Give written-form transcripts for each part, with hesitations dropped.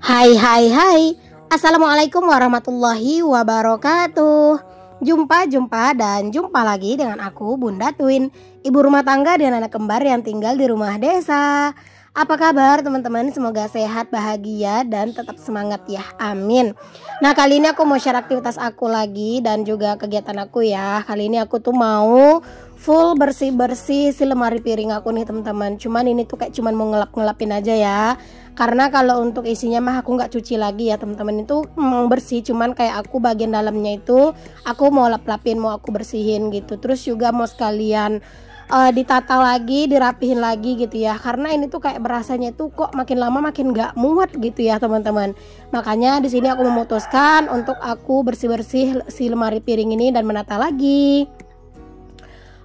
Hai hai hai. Assalamualaikum warahmatullahi wabarakatuh. Jumpa lagi dengan aku Bunda Twin, ibu rumah tangga dan anak kembar yang tinggal di rumah desa. Apa kabar teman-teman? Semoga sehat, bahagia, dan tetap semangat ya, amin. Nah, kali ini aku mau share aktivitas aku lagi dan juga kegiatan aku ya. Kali ini aku tuh mau full bersih-bersih si lemari piring aku nih teman-teman. Cuman ini tuh kayak cuman mau ngelap-ngelapin aja ya. Karena kalau untuk isinya mah aku nggak cuci lagi ya teman-teman. Itu memang bersih, cuman kayak aku bagian dalamnya itu aku mau lap-lapin, mau aku bersihin gitu. Terus juga mau sekalian ditata lagi, dirapihin lagi gitu ya. Karena ini tuh kayak berasanya tuh kok makin lama makin nggak muat gitu ya teman-teman. Makanya di sini aku memutuskan untuk aku bersih-bersih si lemari piring ini dan menata lagi.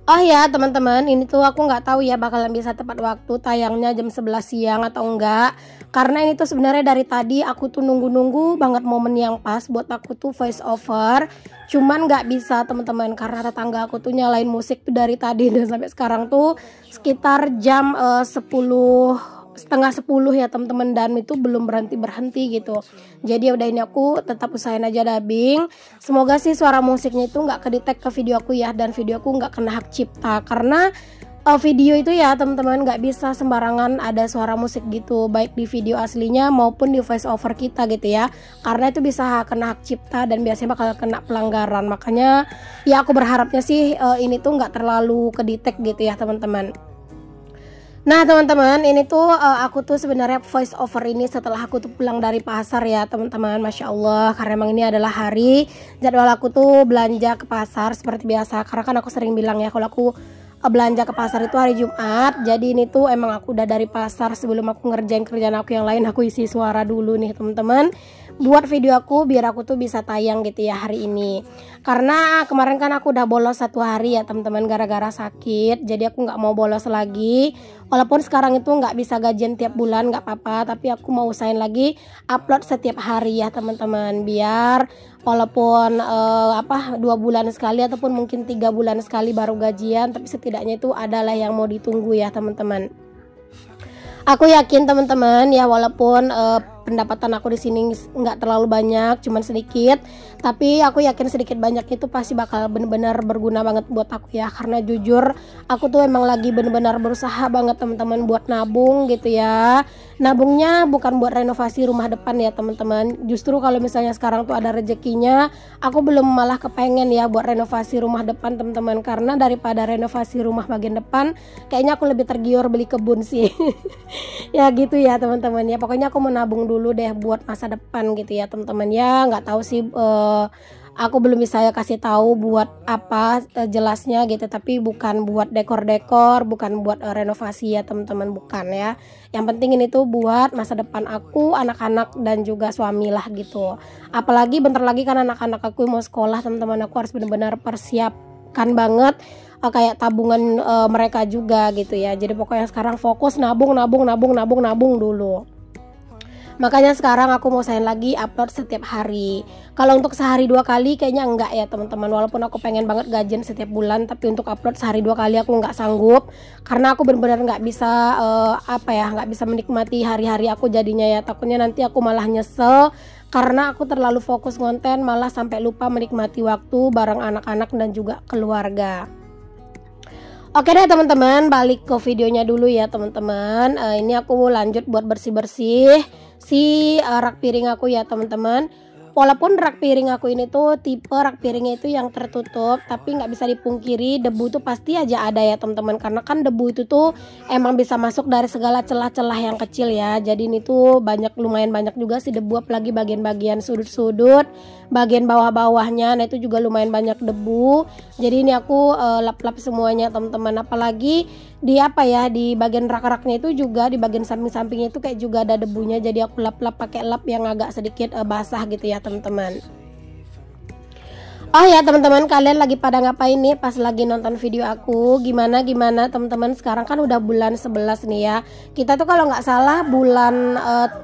Oh ya teman-teman, ini tuh aku nggak tahu ya bakalan bisa tepat waktu tayangnya jam 11 siang atau enggak. Karena ini tuh sebenarnya dari tadi aku tuh nunggu-nunggu banget momen yang pas buat aku tuh voice over. Cuman nggak bisa teman-teman, karena tetangga aku tuh nyalain musik tuh dari tadi dan sampai sekarang tuh sekitar jam 10:30 ya teman-teman, dan itu belum berhenti gitu. Jadi udah, ini aku tetap usahain aja dubbing. Semoga sih suara musiknya itu nggak kedetek ke video aku ya, dan video aku nggak kena hak cipta. Karena video itu ya teman-teman nggak bisa sembarangan ada suara musik gitu, baik di video aslinya maupun di voice over kita gitu ya. Karena itu bisa kena hak cipta dan biasanya bakal kena pelanggaran. Makanya ya aku berharapnya sih ini tuh nggak terlalu kedetek gitu ya teman-teman. Nah teman-teman, ini tuh aku tuh sebenarnya voice over ini setelah aku tuh pulang dari pasar ya teman-teman. Masya Allah, karena emang ini adalah hari jadwal aku tuh belanja ke pasar seperti biasa. Karena kan aku sering bilang ya kalau aku belanja ke pasar itu hari Jumat. Jadi ini tuh emang aku udah dari pasar, sebelum aku ngerjain kerjaan aku yang lain, aku isi suara dulu nih teman-teman, buat video aku biar aku tuh bisa tayang gitu ya hari ini. Karena kemarin kan aku udah bolos 1 hari ya teman-teman gara-gara sakit. Jadi aku nggak mau bolos lagi. Walaupun sekarang itu nggak bisa gajian tiap bulan, nggak apa-apa, tapi aku mau usahain lagi upload setiap hari ya teman-teman, biar walaupun 2 bulan sekali ataupun mungkin 3 bulan sekali baru gajian, tapi setidaknya itu adalah yang mau ditunggu ya teman-teman. Aku yakin teman-teman ya, walaupun pendapatan aku di sini nggak terlalu banyak, cuman sedikit, tapi aku yakin sedikit banyak itu pasti bakal benar-benar berguna banget buat aku ya. Karena jujur aku tuh emang lagi benar-benar berusaha banget teman-teman buat nabung gitu ya. Nabungnya bukan buat renovasi rumah depan ya teman-teman. Justru kalau misalnya sekarang tuh ada rezekinya, aku belum malah kepengen ya buat renovasi rumah depan teman-teman. Karena daripada renovasi rumah bagian depan, kayaknya aku lebih tergiur beli kebun sih. Ya gitu ya teman-teman ya. Pokoknya aku mau nabung dulu deh buat masa depan gitu ya teman-teman ya. Nggak tahu sih aku belum bisa kasih tahu buat apa jelasnya gitu, tapi bukan buat dekor-dekor, bukan buat renovasi ya teman-teman, bukan ya. Yang penting ini tuh buat masa depan aku, anak-anak, dan juga suami lah gitu. Apalagi bentar lagi kan anak-anak aku mau sekolah teman-teman, aku harus benar-benar persiapkan banget kayak tabungan mereka juga gitu ya. Jadi pokoknya sekarang fokus nabung dulu. Makanya sekarang aku mau usahain lagi upload setiap hari. Kalau untuk sehari 2 kali kayaknya enggak ya teman-teman. Walaupun aku pengen banget gajian setiap bulan, tapi untuk upload sehari 2 kali aku nggak sanggup. Karena aku benar-benar nggak bisa nggak bisa menikmati hari-hari aku jadinya ya. Takutnya nanti aku malah nyesel karena aku terlalu fokus konten, malah sampai lupa menikmati waktu bareng anak-anak dan juga keluarga. Oke deh teman-teman, balik ke videonya dulu ya teman-teman. Ini aku lanjut buat bersih-bersih si rak piring aku ya teman-teman. Walaupun rak piring aku ini tuh tipe rak piringnya itu yang tertutup, tapi nggak bisa dipungkiri debu tuh pasti aja ada ya teman-teman. Karena kan debu itu tuh emang bisa masuk dari segala celah-celah yang kecil ya. Jadi ini tuh lumayan banyak juga sih debu, apalagi bagian-bagian sudut-sudut, bagian bawah-bawahnya. Nah itu juga lumayan banyak debu. Jadi ini aku lap-lap semuanya teman-teman. Apalagi di di bagian rak-raknya itu juga, di bagian samping-sampingnya itu kayak juga ada debunya. Jadi aku lap-lap pakai lap yang agak sedikit basah gitu ya teman-teman. Oh ya teman-teman, kalian lagi pada ngapain nih pas lagi nonton video aku? Gimana teman-teman? Sekarang kan udah bulan 11 nih ya. Kita tuh kalau nggak salah bulan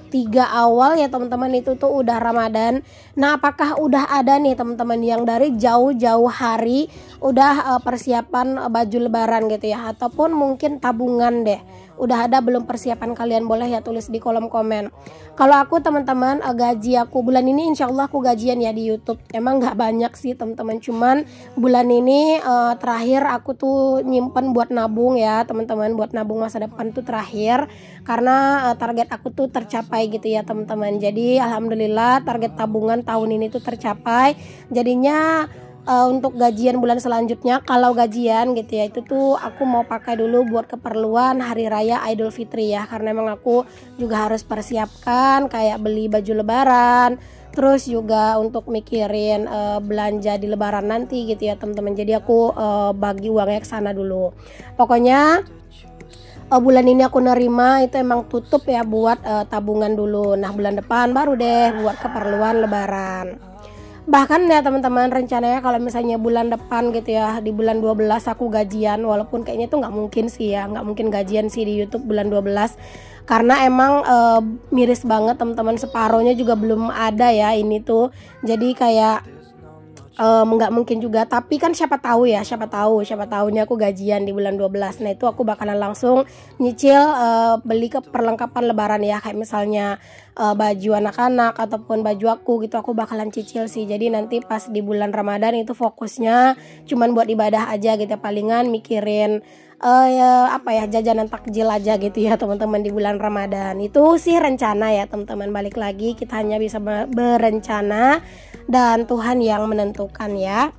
3 awal ya teman-teman, itu tuh udah Ramadan. Nah apakah udah ada nih teman-teman yang dari jauh-jauh hari udah persiapan baju lebaran gitu ya, ataupun mungkin tabungan deh udah ada belum persiapan kalian? Boleh ya tulis di kolom komen. Kalau aku teman-teman, gaji aku bulan ini insya Allah aku gajian ya di YouTube. Emang nggak banyak sih teman-teman, cuman bulan ini terakhir aku tuh nyimpen buat nabung ya teman-teman, buat nabung masa depan tuh terakhir, karena target aku tuh tercapai gitu ya teman-teman. Jadi alhamdulillah target tabungan tahun ini tuh tercapai. Jadinya untuk gajian bulan selanjutnya, kalau gajian gitu ya, itu tuh aku mau pakai dulu buat keperluan hari raya Idul Fitri ya, karena emang aku juga harus persiapkan kayak beli baju lebaran, terus juga untuk mikirin belanja di lebaran nanti gitu ya teman-teman. Jadi aku bagi uangnya ke sana dulu. Pokoknya bulan ini aku nerima itu emang tutup ya buat tabungan dulu. Nah bulan depan baru deh buat keperluan lebaran. Bahkan ya teman-teman, rencananya kalau misalnya bulan depan gitu ya, di bulan 12 aku gajian, walaupun kayaknya itu nggak mungkin sih ya, nggak mungkin gajian sih di YouTube bulan 12, karena emang miris banget teman-teman, separohnya juga belum ada ya ini tuh. Jadi kayak nggak mungkin juga, tapi kan siapa tahu ya, siapa tahu nih aku gajian di bulan 12. Nah itu aku bakalan langsung nyicil beli ke perlengkapan lebaran ya, kayak misalnya baju anak-anak ataupun baju aku gitu, aku bakalan cicil sih. Jadi nanti pas di bulan Ramadan itu fokusnya cuman buat ibadah aja gitu, palingan mikirin jajanan takjil aja gitu ya teman-teman di bulan Ramadan. Itu sih rencana ya teman-teman, balik lagi kita hanya bisa berencana dan Tuhan yang menentukan ya.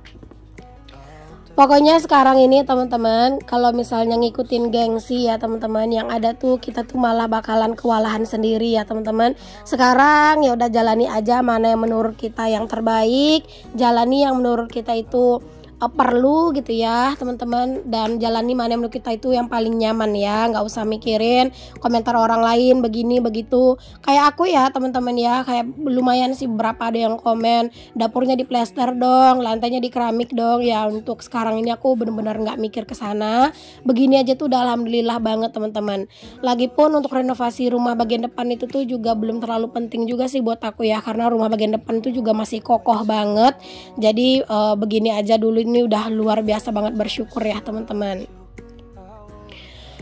Pokoknya sekarang ini teman-teman, kalau misalnya ngikutin gengsi ya teman-teman, yang ada tuh kita tuh malah bakalan kewalahan sendiri ya teman-teman. Sekarang ya udah jalani aja mana yang menurut kita yang terbaik, jalani yang menurut kita itu perlu gitu ya teman-teman, dan jalani mana menurut kita itu yang paling nyaman ya, nggak usah mikirin komentar orang lain begini begitu. Kayak aku ya teman-teman ya, kayak lumayan sih berapa ada yang komen dapurnya di plester dong, lantainya di keramik dong ya. Untuk sekarang ini aku bener-bener nggak mikir ke sana, begini aja tuh udah alhamdulillah banget teman-teman. Lagipun untuk renovasi rumah bagian depan itu tuh juga belum terlalu penting juga sih buat aku ya, karena rumah bagian depan itu juga masih kokoh banget. Jadi begini aja dulu, ini udah luar biasa banget bersyukur ya teman-teman.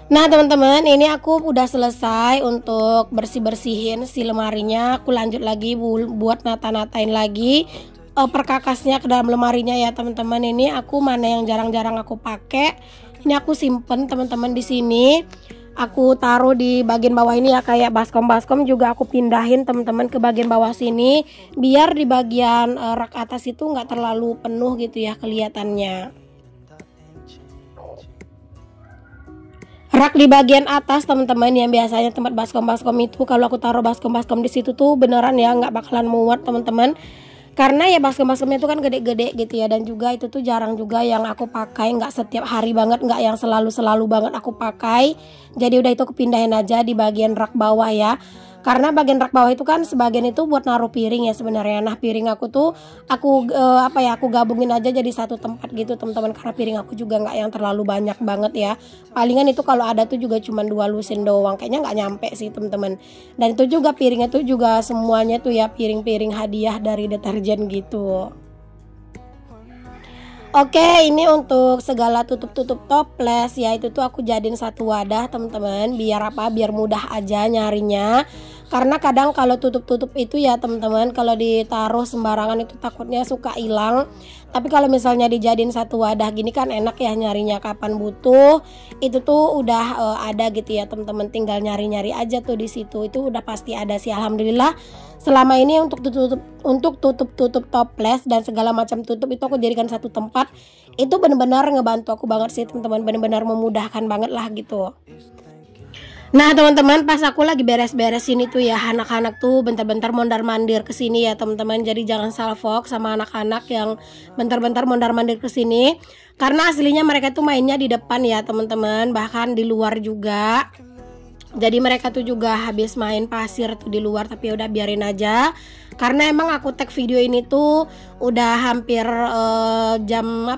Nah teman-teman, ini aku udah selesai untuk bersih-bersihin si lemarinya. Aku lanjut lagi buat nata-natain lagi perkakasnya ke dalam lemarinya ya teman-teman. Ini aku mana yang jarang-jarang aku pakai, ini aku simpen teman-teman di sini. Aku taruh di bagian bawah ini ya, kayak baskom juga aku pindahin teman-teman ke bagian bawah sini, biar di bagian rak atas itu nggak terlalu penuh gitu ya kelihatannya. Rak di bagian atas teman-teman yang biasanya tempat baskom itu, kalau aku taruh baskom di situ tuh beneran ya nggak bakalan muat teman-teman. Karena ya baskom-baskomnya itu kan gede-gede gitu ya, dan juga itu tuh jarang juga yang aku pakai, nggak setiap hari banget, nggak yang selalu banget aku pakai. Jadi udah itu aku pindahin aja di bagian rak bawah ya. Karena bagian rak bawah itu kan sebagian itu buat naruh piring ya sebenarnya. Nah piring aku tuh aku aku gabungin aja jadi satu tempat gitu teman-teman, karena piring aku juga nggak yang terlalu banyak banget ya. Palingan itu kalau ada tuh juga cuma 2 lusin doang, kayaknya nggak nyampe sih teman-teman. Dan itu juga piringnya tuh juga semuanya tuh ya piring-piring hadiah dari deterjen gitu. Oke, ini untuk segala tutup toples ya, itu tuh aku jadiin satu wadah teman-teman, biar apa, biar mudah aja nyarinya. Karena kadang kalau tutup itu ya teman-teman, kalau ditaruh sembarangan itu takutnya suka hilang. Tapi kalau misalnya dijadiin satu wadah gini kan enak ya nyarinya kapan butuh. Itu tuh udah ada gitu ya teman-teman, tinggal nyari-nyari aja tuh di situ. Itu udah pasti ada sih alhamdulillah. Selama ini untuk tutup toples dan segala macam tutup itu aku jadikan satu tempat. Itu benar-benar ngebantu aku banget sih teman-teman, benar-benar memudahkan banget lah gitu. Nah teman-teman, pas aku lagi beres-beres ini tuh ya, anak-anak tuh bentar-bentar mondar-mandir ke sini ya teman-teman. Jadi jangan salfok sama anak-anak yang bentar-bentar mondar-mandir ke sini, karena aslinya mereka tuh mainnya di depan ya teman-teman, bahkan di luar juga. Jadi mereka tuh juga habis main pasir tuh di luar, tapi udah biarin aja. Karena emang aku tag video ini tuh udah hampir jam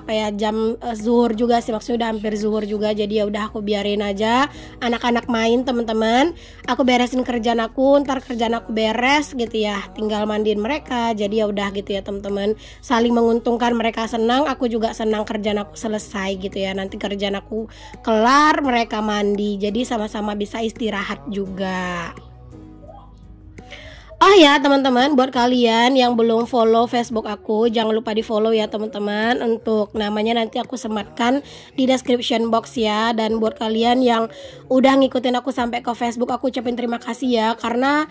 zuhur juga sih, maksudnya udah hampir zuhur juga. Jadi ya udah aku biarin aja anak-anak main teman-teman. Aku beresin kerjaan aku, ntar kerjaan aku beres gitu ya, tinggal mandiin mereka. Jadi ya udah gitu ya teman-teman, saling menguntungkan, mereka senang, aku juga senang kerjaan aku selesai gitu ya. Nanti kerjaan aku kelar, mereka mandi, jadi sama-sama bisa istirahat juga. Oh ya teman-teman, buat kalian yang belum follow Facebook aku, jangan lupa di follow ya teman-teman. Untuk namanya nanti aku sematkan di description box ya. Dan buat kalian yang udah ngikutin aku sampai ke Facebook, aku ucapin terima kasih ya. Karena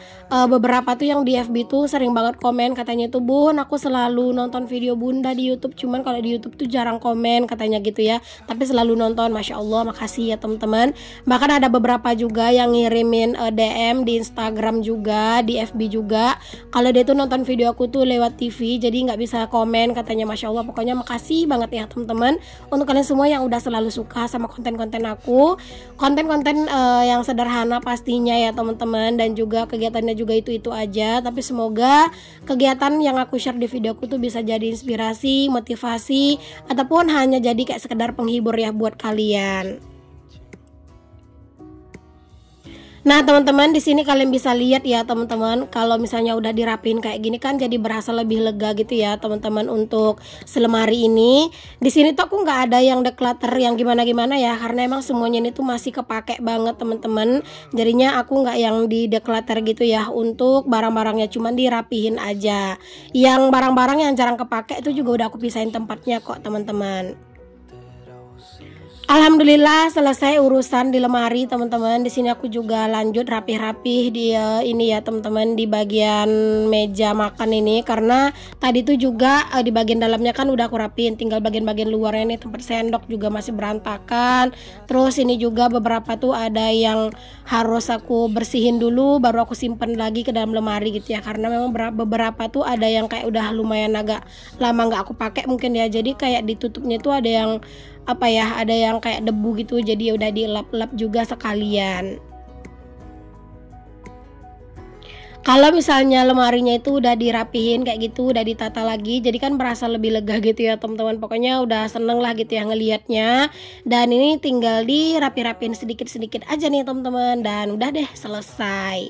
beberapa tuh yang di FB tuh sering banget komen, katanya tuh Bun, aku selalu nonton video Bunda di YouTube, cuman kalau di YouTube tuh jarang komen katanya gitu ya. Tapi selalu nonton, Masya Allah, makasih ya teman-teman. Bahkan ada beberapa juga yang ngirimin DM di Instagram juga, di FB juga. Kalau dia tuh nonton video aku tuh lewat TV, jadi nggak bisa komen katanya. Masya Allah, pokoknya makasih banget ya teman-teman untuk kalian semua yang udah selalu suka sama konten-konten aku, konten-konten yang sederhana pastinya ya teman-teman, dan juga kegiatannya juga itu aja. Tapi semoga kegiatan yang aku share di video aku tuh bisa jadi inspirasi, motivasi, ataupun hanya jadi kayak sekedar penghibur ya buat kalian. Nah teman-teman, di sini kalian bisa lihat ya teman-teman, kalau misalnya udah dirapin kayak gini kan jadi berasa lebih lega gitu ya teman-teman. Untuk selemari ini, di sini tuh aku nggak ada yang declutter yang gimana-gimana ya, karena emang semuanya ini tuh masih kepake banget teman-teman. Jadinya aku nggak yang di declutter gitu ya. Untuk barang-barangnya cuman dirapihin aja. Yang barang-barang yang jarang kepake itu juga udah aku pisahin tempatnya kok teman-teman. Alhamdulillah selesai urusan di lemari teman-teman. Di sini aku juga lanjut rapih-rapih di ini ya teman-teman, di bagian meja makan ini, karena tadi tuh juga di bagian dalamnya kan udah aku rapiin, tinggal bagian-bagian luarnya nih, tempat sendok juga masih berantakan. Terus ini juga beberapa tuh ada yang harus aku bersihin dulu, baru aku simpen lagi ke dalam lemari gitu ya, karena memang beberapa tuh ada yang kayak udah lumayan agak lama nggak aku pakai mungkin ya. Jadi kayak ditutupnya tuh ada yang ada yang kayak debu gitu, jadi ya udah dilap-lap juga sekalian. Kalau misalnya lemarinya itu udah dirapihin kayak gitu, udah ditata lagi, jadi kan merasa lebih lega gitu ya teman-teman. Pokoknya udah seneng lah gitu ya ngelihatnya. Dan ini tinggal dirapi-rapiin sedikit-sedikit aja nih teman-teman, dan udah deh selesai.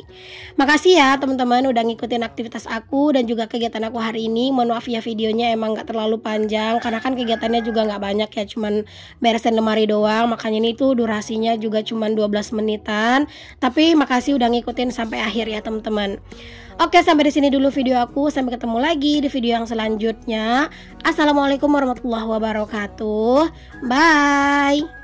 Makasih ya teman-teman udah ngikutin aktivitas aku dan juga kegiatan aku hari ini. Mohon maaf ya videonya emang gak terlalu panjang, karena kan kegiatannya juga gak banyak ya, cuman beresin lemari doang. Makanya ini tuh durasinya juga cuman 12 menitan. Tapi makasih udah ngikutin sampai akhir ya teman-teman. Oke, sampai di sini dulu video aku. Sampai ketemu lagi di video yang selanjutnya. Assalamualaikum warahmatullahi wabarakatuh. Bye.